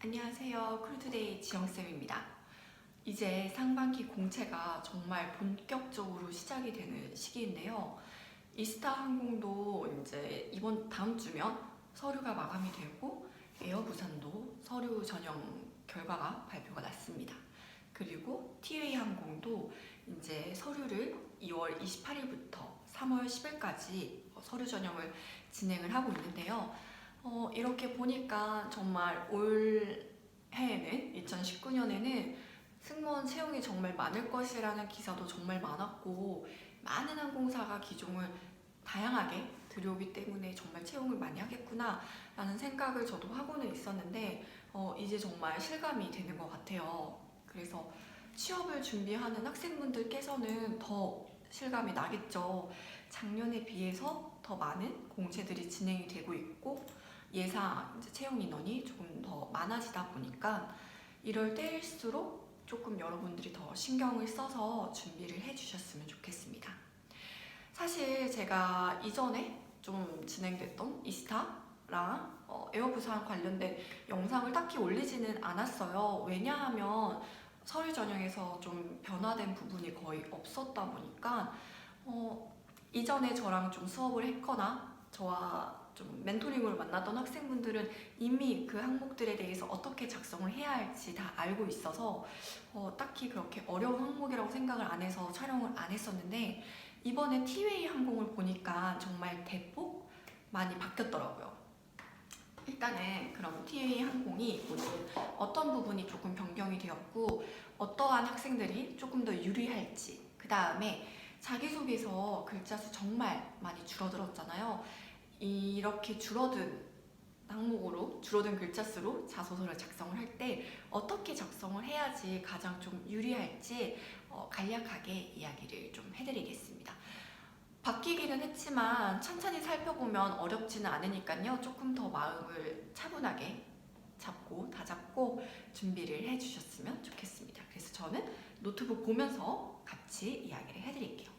안녕하세요. 쿨투데이 지영쌤입니다. 이제 상반기 공채가 정말 본격적으로 시작이 되는 시기인데요. 이스타 항공도 이제 다음 주면 서류가 마감이 되고 에어부산도 서류 전형 결과가 발표가 났습니다. 그리고 티웨이 항공도 이제 서류를 2월 28일부터 3월 10일까지 서류 전형을 진행을 하고 있는데요. 이렇게 보니까 정말 올 해에는 2019년에는 승무원 채용이 정말 많을 것이라는 기사도 정말 많았고 많은 항공사가 기종을 다양하게 들여오기 때문에 정말 채용을 많이 하겠구나 라는 생각을 저도 하고는 있었는데 이제 정말 실감이 되는 것 같아요. 그래서 취업을 준비하는 학생분들께서는 더 실감이 나겠죠. 작년에 비해서 더 많은 공채들이 진행이 되고 있고 예상 채용 인원이 조금 더 많아지다 보니까 이럴 때일수록 조금 여러분들이 더 신경을 써서 준비를 해주셨으면 좋겠습니다. 사실 제가 이전에 좀 진행됐던 이스타랑 에어부산 관련된 영상을 딱히 올리지는 않았어요. 왜냐하면 서류 전형에서 좀 변화된 부분이 거의 없었다 보니까 이전에 저랑 좀 수업을 했거나 저와 좀 멘토링으로 만났던 학생분들은 이미 그 항목들에 대해서 어떻게 작성을 해야 할지 다 알고 있어서 딱히 그렇게 어려운 항목이라고 생각을 안 해서 촬영을 안 했었는데 이번에 티웨이 항공을 보니까 정말 대폭 많이 바뀌었더라고요. 일단은 그럼 티웨이 항공이 오늘 어떤 부분이 조금 변경이 되었고 어떠한 학생들이 조금 더 유리할지, 그 다음에 자기소개서 글자 수 정말 많이 줄어들었잖아요. 이렇게 줄어든 항목으로 줄어든 글자 수로 자소서를 작성을 할 때 어떻게 작성을 해야지 가장 좀 유리할지 간략하게 이야기를 좀 해드리겠습니다. 바뀌기는 했지만 천천히 살펴보면 어렵지는 않으니까요. 조금 더 마음을 차분하게 잡고 다잡고 준비를 해주셨으면 좋겠습니다. 그래서 저는 노트북 보면서 같이 이야기를 해드릴게요.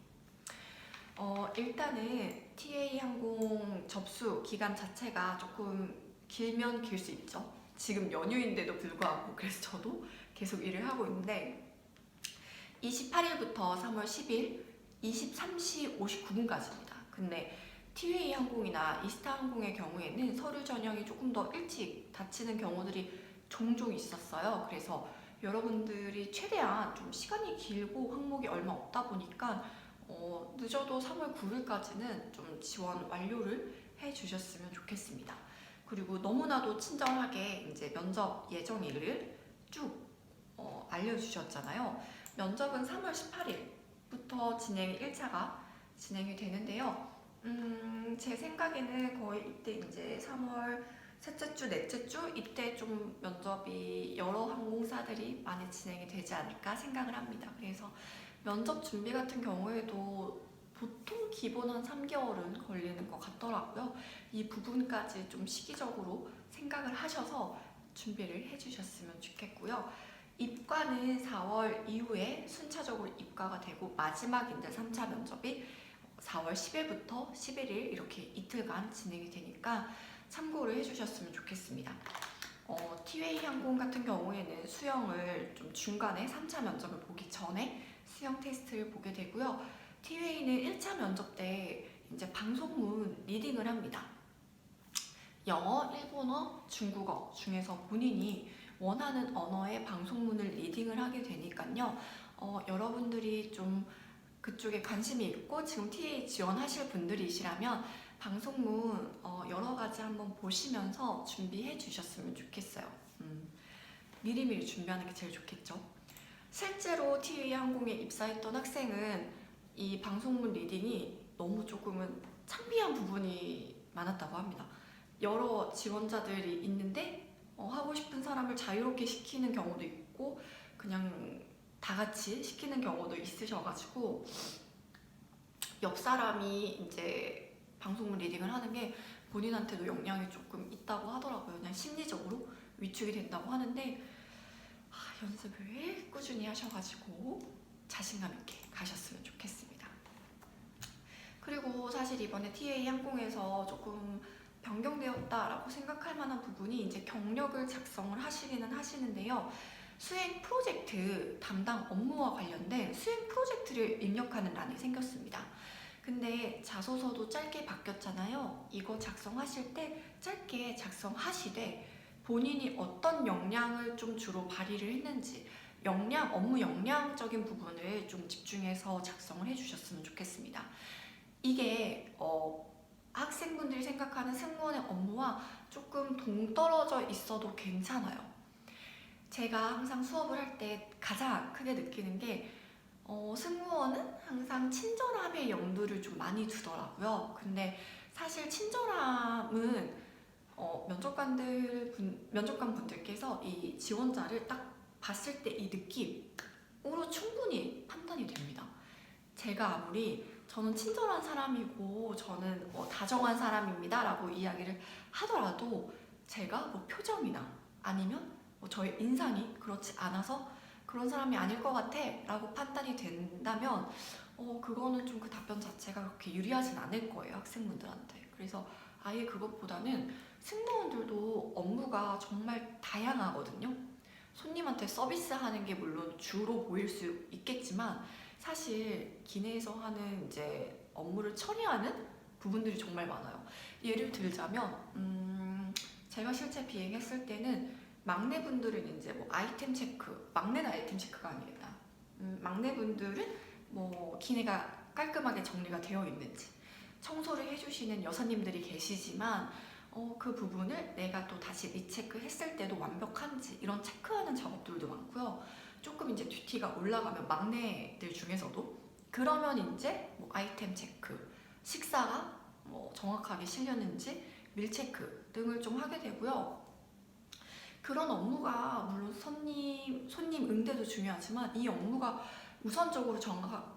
일단은 TA 항공 접수 기간 자체가 조금 길면 길 수 있죠. 지금 연휴인데도 불구하고 그래서 저도 계속 일을 하고 있는데 28일부터 3월 10일 23시 59분까지입니다. 근데 티웨이 항공이나 이스타 항공의 경우에는 서류 전형이 조금 더 일찍 닫히는 경우들이 종종 있었어요. 그래서 여러분들이 최대한 좀 시간이 길고 항목이 얼마 없다 보니까 늦어도 3월 9일까지는 좀 지원 완료를 해주셨으면 좋겠습니다. 그리고 너무나도 친절하게 이제 면접 예정일을 쭉 알려주셨잖아요. 면접은 3월 18일부터 1차가 진행이 되는데요. 제 생각에는 거의 이때 이제 3월 셋째 주, 넷째 주 이때 좀 면접이 여러 항공사들이 많이 진행이 되지 않을까 생각을 합니다. 그래서 면접 준비 같은 경우에도 보통 기본 한 3개월은 걸리는 것 같더라고요. 이 부분까지 좀 시기적으로 생각을 하셔서 준비를 해주셨으면 좋겠고요. 입과는 4월 이후에 순차적으로 입과가 되고 마지막 이제 3차 면접이 4월 10일부터 11일 이렇게 이틀간 진행이 되니까 참고를 해주셨으면 좋겠습니다. 티웨이 항공 같은 경우에는 수영을 좀 중간에 3차 면접을 보기 전에 수영 테스트를 보게 되고요. 티웨이는 1차 면접 때 이제 방송문 리딩을 합니다. 영어, 일본어, 중국어 중에서 본인이 원하는 언어의 방송문을 리딩을 하게 되니까요. 여러분들이 좀 그쪽에 관심이 있고 지금 TA 지원하실 분들이시라면 방송문 여러 가지 한번 보시면서 준비해 주셨으면 좋겠어요. 미리미리 준비하는 게 제일 좋겠죠. 실제로 TA 항공에 입사했던 학생은 이 방송문 리딩이 너무 조금은 창피한 부분이 많았다고 합니다. 여러 지원자들이 있는데 하고 싶은 사람을 자유롭게 시키는 경우도 있고 그냥 다 같이 시키는 경우도 있으셔가지고 옆 사람이 이제 방송문 리딩을 하는 게 본인한테도 영향이 조금 있다고 하더라고요. 그냥 심리적으로 위축이 된다고 하는데 연습을 꾸준히 하셔가지고 자신감 있게 가셨으면 좋겠습니다. 그리고 사실 이번에 TA 항공에서 조금 변경되었다라고 생각할 만한 부분이 이제 경력을 작성을 하시기는 하시는데요. 수행 프로젝트 담당 업무와 관련된 수행 프로젝트를 입력하는 란이 생겼습니다. 근데 자소서도 짧게 바뀌었잖아요. 이거 작성하실 때 짧게 작성하시되 본인이 어떤 역량을 좀 주로 발휘를 했는지 업무 역량적인 부분을 좀 집중해서 작성을 해주셨으면 좋겠습니다. 이게 학생분들이 생각하는 승무원의 업무와 조금 동떨어져 있어도 괜찮아요. 제가 항상 수업을 할 때 가장 크게 느끼는 게 승무원은 항상 친절함의 염두를 좀 많이 두더라고요. 근데 사실 친절함은 면접관 분들께서 이 지원자를 딱 봤을 때 이 느낌으로 충분히 판단이 됩니다. 제가 아무리 저는 친절한 사람이고 저는 다정한 사람입니다 라고 이야기를 하더라도 제가 표정이나 아니면 저의 인상이 그렇지 않아서 그런 사람이 아닐 것 같아 라고 판단이 된다면 그거는 좀 그 답변 자체가 그렇게 유리하진 않을 거예요, 학생분들한테. 그래서 아예 그것보다는 승무원들도 업무가 정말 다양하거든요. 손님한테 서비스하는 게 물론 주로 보일 수 있겠지만 사실 기내에서 하는 이제 업무를 처리하는 부분들이 정말 많아요. 예를 들자면 제가 실제 비행했을 때는 막내분들은 이제 아이템 체크, 막내는 아이템 체크가 아니겠다. 막내분들은 기내가 깔끔하게 정리가 되어 있는지 청소를 해주시는 여사님들이 계시지만 그 부분을 내가 또 다시 리체크 했을 때도 완벽한지 이런 체크하는 작업들도 많고요. 조금 이제 듀티가 올라가면 막내들 중에서도 그러면 이제 아이템 체크, 식사가 정확하게 실렸는지 밀체크 등을 좀 하게 되고요. 그런 업무가 물론 손님 응대도 중요하지만 이 업무가 우선적으로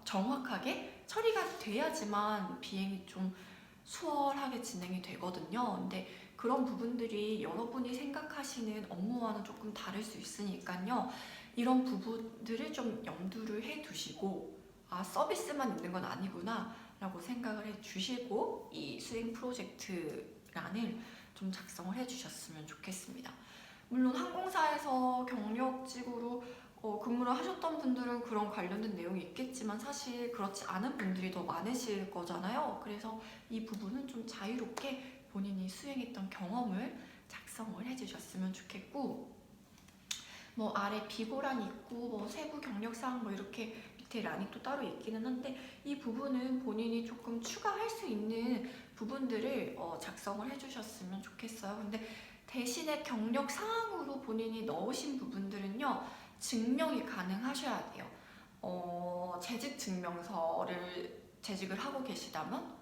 정확하게 처리가 돼야지만 비행이 좀 수월하게 진행이 되거든요. 근데 그런 부분들이 여러분이 생각하시는 업무와는 조금 다를 수 있으니까요. 이런 부분들을 좀 염두를 해 두시고 서비스만 있는 건 아니구나 라고 생각을 해 주시고 이 수행 프로젝트란을 좀 작성을 해 주셨으면 좋겠습니다. 물론 항공사에서 경력직으로 근무를 하셨던 분들은 그런 관련된 내용이 있겠지만 사실 그렇지 않은 분들이 더 많으실 거잖아요. 그래서 이 부분은 좀 자유롭게 본인이 수행했던 경험을 작성을 해주셨으면 좋겠고 아래 비고란이 있고 세부 경력사항 이렇게 밑에 란이 또 따로 있기는 한데 이 부분은 본인이 조금 추가할 수 있는 부분들을 작성을 해주셨으면 좋겠어요. 근데 대신에 경력 사항으로 본인이 넣으신 부분들은요, 증명이 가능하셔야 돼요. 재직 증명서를 재직을 하고 계시다면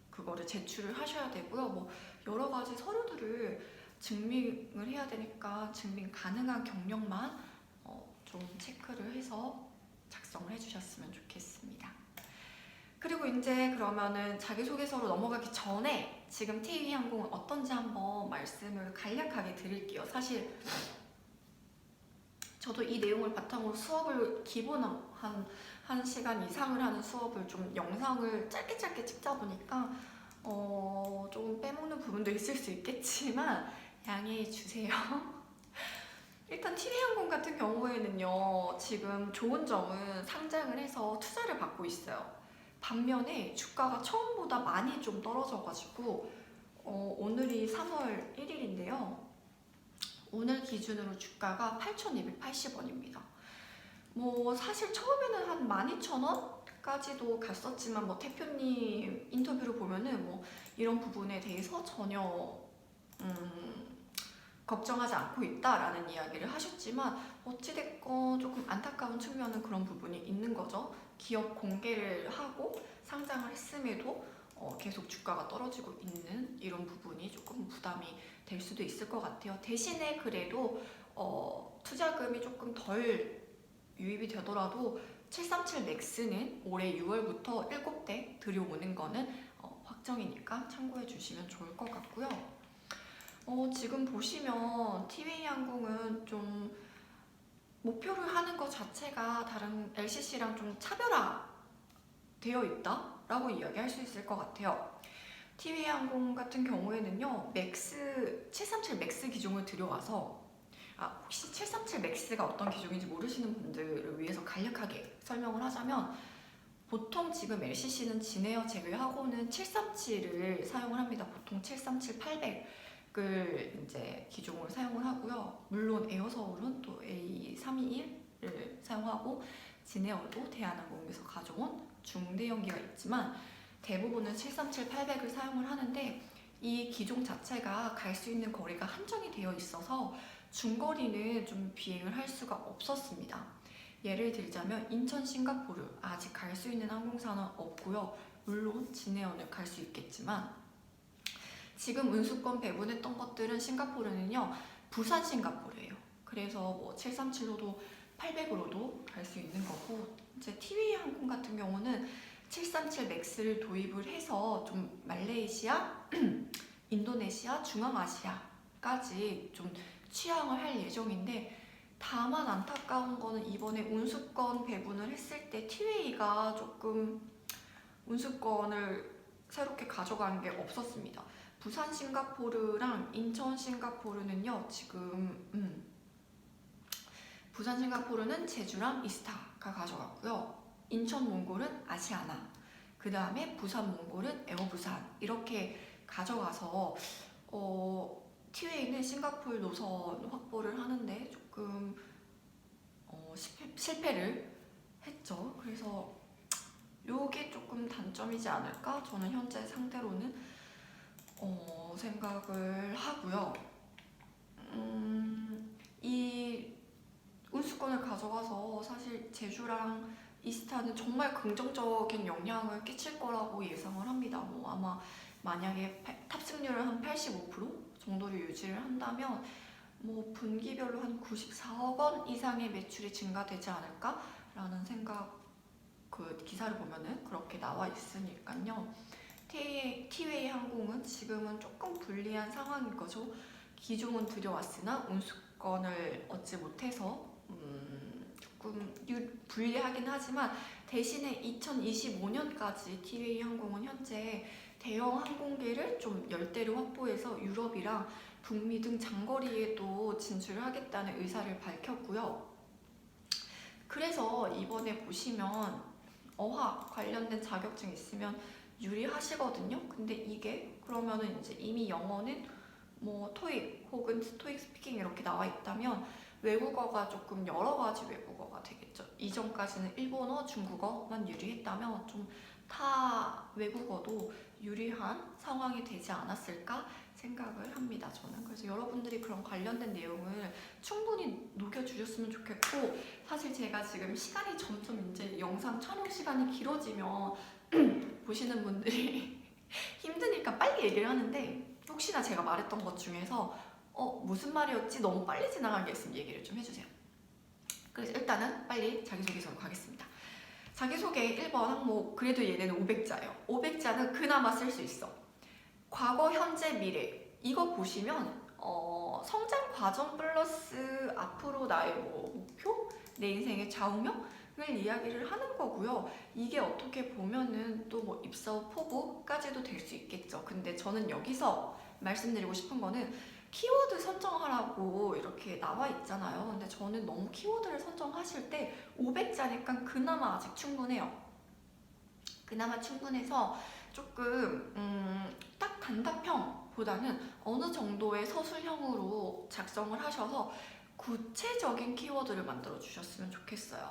그거를 제출을 하셔야 되고요. 여러 가지 서류들을 증명을 해야 되니까 증명 가능한 경력만 좀 체크를 해서 작성을 해주셨으면 좋겠습니다. 그리고 이제 그러면은 자기소개서로 넘어가기 전에 지금 티웨이항공은 어떤지 한번 말씀을 간략하게 드릴게요. 사실 저도 이 내용을 바탕으로 수업을 기본 한 1시간 이상을 하는 수업을 좀 영상을 짧게 찍다 보니까 조금 빼먹는 부분도 있을 수 있겠지만 양해해 주세요. 일단 티웨이항공 같은 경우에는요, 지금 좋은 점은 상장을 해서 투자를 받고 있어요. 반면에 주가가 처음보다 많이 좀 떨어져가지고 오늘이 3월 1일인데요. 오늘 기준으로 주가가 8,280원입니다. 사실 처음에는 한 12,000원까지도 갔었지만 대표님 인터뷰를 보면은 이런 부분에 대해서 전혀 걱정하지 않고 있다라는 이야기를 하셨지만 어찌됐건 조금 안타까운 측면은 그런 부분이 있는 거죠. 기업 공개를 하고 상장을 했음에도 계속 주가가 떨어지고 있는 이런 부분이 조금 부담이 될 수도 있을 것 같아요. 대신에 그래도 투자금이 조금 덜 유입이 되더라도 737 맥스는 올해 6월부터 7대 들여오는 거는 확정이니까 참고해 주시면 좋을 것 같고요. 지금 보시면 티웨이항공은 좀 목표를 하는 것 자체가 다른 LCC랑 좀 차별화되어 있다라고 이야기할 수 있을 것 같아요. 티웨이항공 같은 경우에는요, 맥스 737 맥스 기종을 들여와서 혹시 737 맥스가 어떤 기종인지 모르시는 분들을 위해서 간략하게 설명을 하자면 보통 지금 LCC는 진에어 제외하고는 737을 사용을 합니다. 보통 737-800을 이제 기종으로 사용을 하고요. 물론 에어서울은 또 A321을 사용하고 진에어도 대한항공에서 가져온 중대형기가 있지만 대부분은 737-800을 사용을 하는데 이 기종 자체가 갈 수 있는 거리가 한정이 되어 있어서 중거리는 좀 비행을 할 수가 없었습니다. 예를 들자면 인천 싱가포르 아직 갈 수 있는 항공사는 없고요. 물론 진에어는 갈 수 있겠지만 지금 운수권 배분했던 것들은 싱가포르는요, 부산 싱가포르예요. 그래서 뭐 737로도 800으로도 갈 수 있는 거고, 이제 티웨이 항공 같은 경우는 737 맥스를 도입을 해서 좀 말레이시아, 인도네시아, 중앙아시아까지 좀 취항을 할 예정인데, 다만 안타까운 거는 이번에 운수권 배분을 했을 때 티웨이가 조금 운수권을 새롭게 가져간 게 없었습니다. 부산 싱가포르랑 인천 싱가포르는요, 지금 부산 싱가포르는 제주랑 이스타가 가져갔고요. 인천 몽골은 아시아나, 그 다음에 부산 몽골은 에어부산 이렇게 가져가서 티웨이는 싱가포르 노선 확보를 하는데 조금 실패를 했죠. 그래서 요게 조금 단점이지 않을까? 저는 현재 상태로는 생각을 하고요. 이 운수권을 가져가서 사실 제주랑 이스타는 정말 긍정적인 영향을 끼칠 거라고 예상을 합니다. 뭐 아마 만약에 탑승률을 한 85% 정도를 유지를 한다면 뭐 분기별로 한 94억 원 이상의 매출이 증가되지 않을까라는 생각, 그 기사를 보면은 그렇게 나와 있으니까요. 티웨이 항공은 지금은 조금 불리한 상황인 거죠. 기종은 들여왔으나 운수권을 얻지 못해서 조금 불리하긴 하지만 대신에 2025년까지 티웨이 항공은 현재 대형 항공기를 좀 10대를 확보해서 유럽이랑 북미 등 장거리에도 진출을 하겠다는 의사를 밝혔고요. 그래서 이번에 보시면 어학 관련된 자격증 있으면 유리하시거든요. 근데 이게 그러면은 이제 이미 영어는 뭐 토익 혹은 토익 스피킹 이렇게 나와 있다면 외국어가 조금 여러 가지 외국어가 되겠죠. 이전까지는 일본어, 중국어만 유리했다면 좀 타 외국어도 유리한 상황이 되지 않았을까 생각을 합니다. 저는 그래서 여러분들이 그런 관련된 내용을 충분히 녹여주셨으면 좋겠고, 사실 제가 지금 시간이 점점 이제 영상 촬영 시간이 길어지면 보시는 분들이 힘드니까 빨리 얘기를 하는데, 혹시나 제가 말했던 것 중에서 무슨 말이었지? 너무 빨리 지나간 게 있으면 얘기를 좀 해주세요. 그래서 일단은 빨리 자기소개서로 가겠습니다. 자기소개 1번 항목, 그래도 얘네는 500자예요. 500자는 그나마 쓸 수 있어. 과거, 현재, 미래 이거 보시면 성장 과정 플러스 앞으로 나의 뭐 목표, 내 인생의 좌우명을 이야기를 하는 거고요. 이게 어떻게 보면은 또 뭐 입사 포부까지도 될 수 있겠죠. 근데 저는 여기서 말씀드리고 싶은 거는 키워드 선정하라고 이렇게 나와 있잖아요. 근데 저는 너무 키워드를 선정하실 때 500자니까 그나마 아직 충분해요. 그나마 충분해서 조금 딱 단답형보다는 어느 정도의 서술형으로 작성을 하셔서 구체적인 키워드를 만들어 주셨으면 좋겠어요.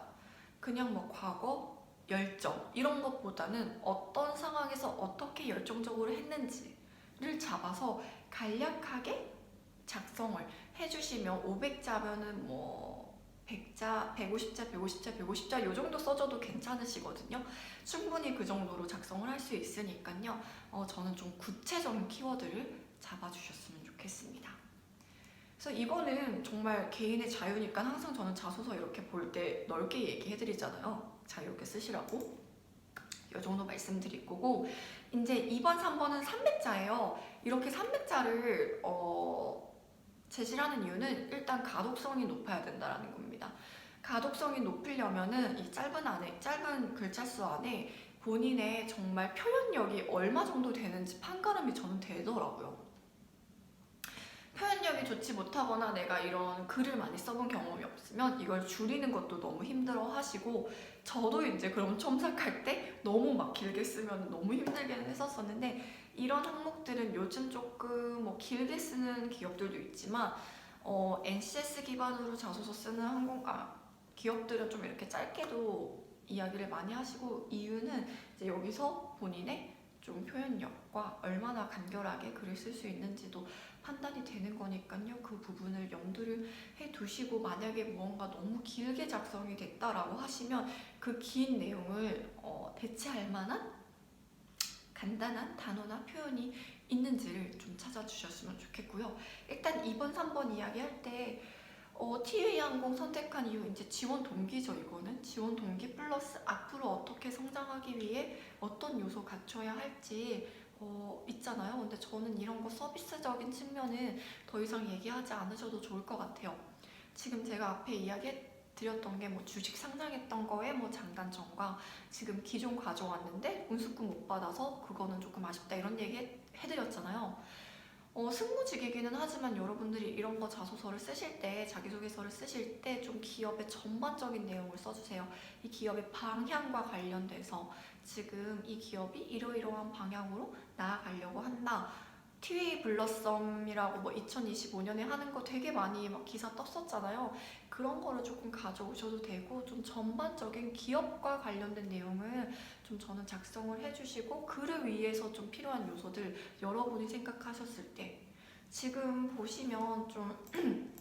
그냥 뭐 과거, 열정 이런 것보다는 어떤 상황에서 어떻게 열정적으로 했는지를 잡아서 간략하게 작성을 해주시면 500자면은 뭐 100자, 150자, 150자, 150자 요 정도 써줘도 괜찮으시거든요. 충분히 그 정도로 작성을 할 수 있으니까요. 저는 좀 구체적인 키워드를 잡아주셨으면 좋겠습니다. 그래서 이거는 정말 개인의 자유니까 항상 저는 자소서 이렇게 볼 때 넓게 얘기해드리잖아요. 자유롭게 쓰시라고. 이 정도 말씀드릴 거고, 이제 2번, 3번은 300자예요. 이렇게 300자를 제시하는 이유는 일단 가독성이 높아야 된다는 겁니다. 가독성이 높으려면은 이 짧은 글자 수 안에 본인의 정말 표현력이 얼마 정도 되는지 판가름이 저는 되더라고요. 표현력이 좋지 못하거나 내가 이런 글을 많이 써본 경험이 없으면 이걸 줄이는 것도 너무 힘들어 하시고, 저도 이제 그럼 첨삭할 때 너무 막 길게 쓰면 너무 힘들게는 했었었는데, 이런 항목들은 요즘 조금 뭐 길게 쓰는 기업들도 있지만 NCS 기반으로 자소서 쓰는 기업들은 좀 이렇게 짧게도 이야기를 많이 하시고, 이유는 이제 여기서 본인의 좀 표현력과 얼마나 간결하게 글을 쓸 수 있는지도 판단이 되는 거니까요. 그 부분을 염두를 해 두시고, 만약에 무언가 너무 길게 작성이 됐다라고 하시면 그 긴 내용을 대체할 만한 간단한 단어나 표현이 있는지를 좀 찾아주셨으면 좋겠고요. 일단 2번, 3번 이야기할 때 TA항공 선택한 이유, 이제 지원 동기죠. 이거는 지원 동기 플러스 앞으로 어떻게 성장하기 위해 어떤 요소 갖춰야 할지 있잖아요. 근데 저는 이런 거 서비스적인 측면은 더 이상 얘기하지 않으셔도 좋을 것 같아요. 지금 제가 앞에 이야기 드렸던 게 뭐 주식 상장했던 거에 뭐 장단점과 지금 기존 가져왔는데 운수금 못 받아서 그거는 조금 아쉽다 이런 얘기 해드렸잖아요. 승무직이기는 하지만 여러분들이 이런 거 자소서를 쓰실 때, 자기소개서를 쓰실 때 좀 기업의 전반적인 내용을 써주세요. 이 기업의 방향과 관련돼서 지금 이 기업이 이러이러한 방향으로 나아가려고 한다. TA 블러썸이라고 뭐 2025년에 하는 거 되게 많이 막 기사 떴었잖아요. 그런 거를 조금 가져오셔도 되고, 좀 전반적인 기업과 관련된 내용을 좀 저는 작성을 해주시고, 그를 위해서 좀 필요한 요소들 여러분이 생각하셨을 때, 지금 보시면 좀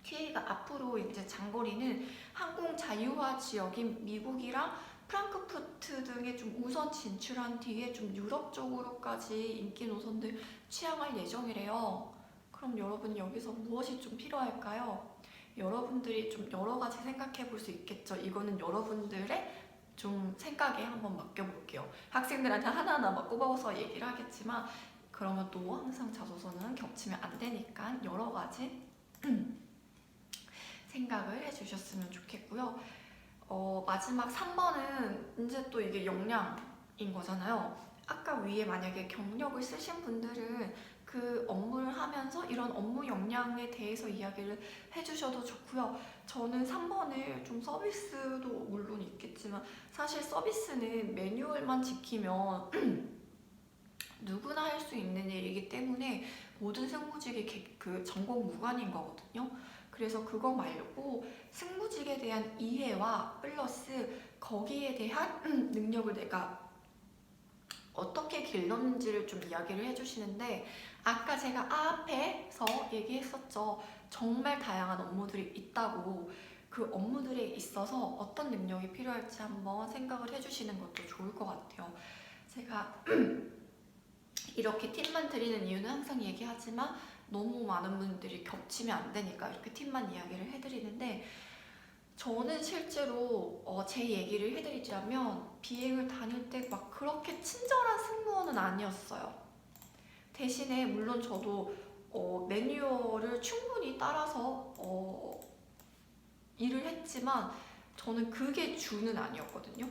TA가 앞으로 이제 장거리는 항공 자유화 지역인 미국이랑 프랑크푸르트 등에 좀 우선 진출한 뒤에 좀 유럽 쪽으로까지 인기 노선들 취항할 예정이래요. 그럼 여러분 여기서 무엇이 좀 필요할까요? 여러분들이 좀 여러 가지 생각해 볼 수 있겠죠. 이거는 여러분들의 좀 생각에 한번 맡겨볼게요. 학생들한테 하나하나 막 꼽아서 얘기를 하겠지만, 그러면 또 항상 자소서는 겹치면 안 되니까 여러 가지 생각을 해주셨으면 좋겠고요. 마지막 3번은 이제 또 이게 역량인 거잖아요. 아까 위에 만약에 경력을 쓰신 분들은 그 업무를 하면서 이런 업무 역량에 대해서 이야기를 해주셔도 좋고요. 저는 3번을 좀 서비스도 물론 있겠지만, 사실 서비스는 매뉴얼만 지키면 누구나 할 수 있는 일이기 때문에 모든 승무직이 그 전공 무관인 거거든요. 그래서 그거 말고 승무직에 대한 이해와 플러스 거기에 대한 능력을 내가 어떻게 길렀는지를 좀 이야기를 해주시는데, 아까 제가 앞에서 얘기했었죠. 정말 다양한 업무들이 있다고. 그 업무들에 있어서 어떤 능력이 필요할지 한번 생각을 해주시는 것도 좋을 것 같아요. 제가 이렇게 팁만 드리는 이유는 항상 얘기하지만 너무 많은 분들이 겹치면 안 되니까 이렇게 팁만 이야기를 해드리는데, 저는 실제로 제 얘기를 해드리자면 비행을 다닐 때 막 그렇게 친절한 승무원은 아니었어요. 대신에 물론 저도 매뉴얼을 충분히 따라서 일을 했지만 저는 그게 주는 아니었거든요.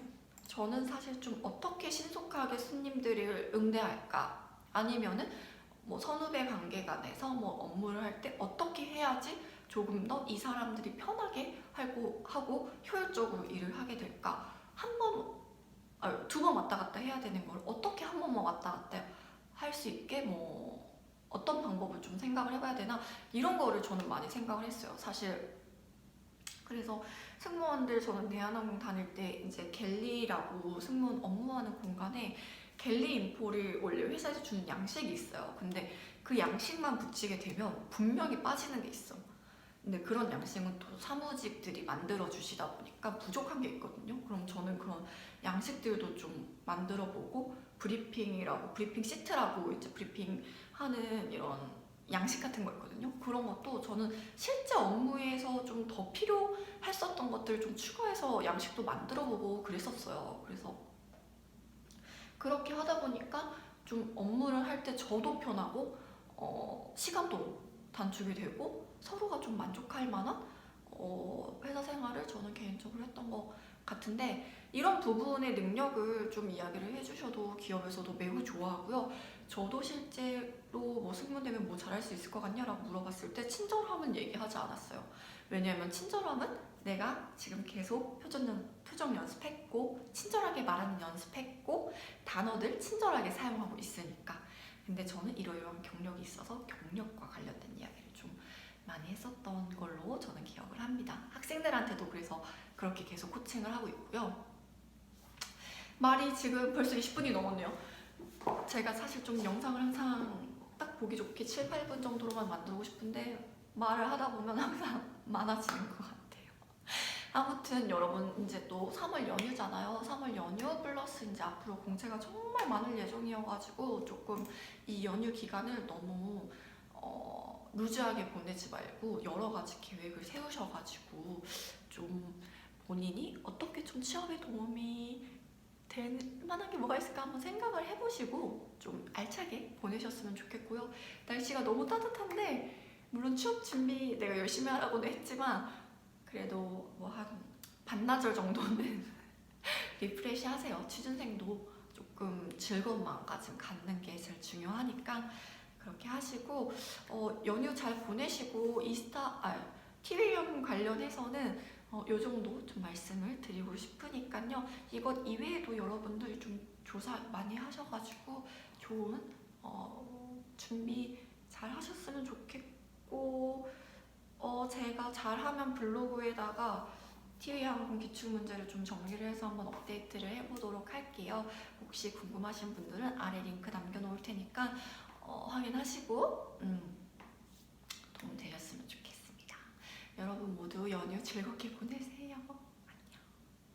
저는 사실 좀 어떻게 신속하게 손님들을 응대할까, 아니면은 뭐 선후배 관계간에서 뭐 업무를 할 때 어떻게 해야지 조금 더 이 사람들이 편하게 하고 효율적으로 일을 하게 될까, 두 번 왔다 갔다 해야 되는 걸 어떻게 한 번만 왔다 갔다 할 수 있게 뭐 어떤 방법을 좀 생각을 해봐야 되나, 이런 거를 저는 많이 생각을 했어요, 사실. 그래서 승무원들, 저는 대한항공 다닐 때 이제 갤리라고 승무원 업무하는 공간에 갤리 인포를 원래 회사에서 주는 양식이 있어요. 근데 그 양식만 붙이게 되면 분명히 빠지는 게 있어. 근데 그런 양식은 또 사무직들이 만들어 주시다 보니까 부족한 게 있거든요. 그럼 저는 그런 양식들도 좀 만들어 보고, 브리핑 시트라고 이제 브리핑하는 이런 양식 같은 거 있거든요. 그런 것도 저는 실제 업무에서 좀 더 필요했었던 것들을 좀 추가해서 양식도 만들어 보고 그랬었어요. 그래서 그렇게 하다 보니까 좀 업무를 할 때 저도 편하고 시간도 단축이 되고 서로가 좀 만족할 만한 회사 생활을 저는 개인적으로 했던 것 같은데 이런 부분의 능력을 좀 이야기를 해주셔도 기업에서도 매우 좋아하고요. 저도 실제로 뭐 승무되면 뭐 잘할 수 있을 것 같냐라고 물어봤을 때 친절함은 얘기하지 않았어요. 왜냐하면 친절함은 내가 지금 계속 표정 연습했고 친절하게 말하는 연습했고 단어들 친절하게 사용하고 있으니까. 근데 저는 이러이러한 경력이 있어서 경력과 관련된 이야기를 좀 많이 했었던 걸로 저는 기억을 합니다. 학생들한테도 그래서 그렇게 계속 코칭을 하고 있고요. 말이 지금 벌써 20분이 넘었네요. 제가 사실 좀 영상을 항상 딱 보기 좋게 7, 8분 정도로만 만들고 싶은데 말을 하다 보면 항상 많아지는 것 같아요. 아무튼 여러분 이제 또 3월 연휴잖아요. 3월 연휴 플러스 이제 앞으로 공채가 정말 많을 예정이어가지고 조금 이 연휴 기간을 너무 루즈하게 보내지 말고 여러 가지 계획을 세우셔가지고 좀 본인이 어떻게 좀 취업에 도움이 될 만한 게 뭐가 있을까 한번 생각을 해보시고 좀 알차게 보내셨으면 좋겠고요. 날씨가 너무 따뜻한데 물론 취업 준비 내가 열심히 하라고는 했지만 그래도 뭐 한 반나절 정도는 리프레시 하세요. 취준생도 조금 즐거운 마음가짐 갖는 게 제일 중요하니까 그렇게 하시고 연휴 잘 보내시고 TV형 관련해서는 요 정도 좀 말씀을 드리고 싶으니까요. 이것 이외에도 여러분들 좀 조사 많이 하셔가지고 좋은 준비 잘 하셨으면 좋겠고 제가 잘하면 블로그에다가 TV항공 기출문제를 좀 정리를 해서 한번 업데이트를 해보도록 할게요. 혹시 궁금하신 분들은 아래 링크 남겨놓을 테니까 확인하시고 도움 되셨으면 좋겠습니다. 여러분 모두 연휴 즐겁게 보내세요.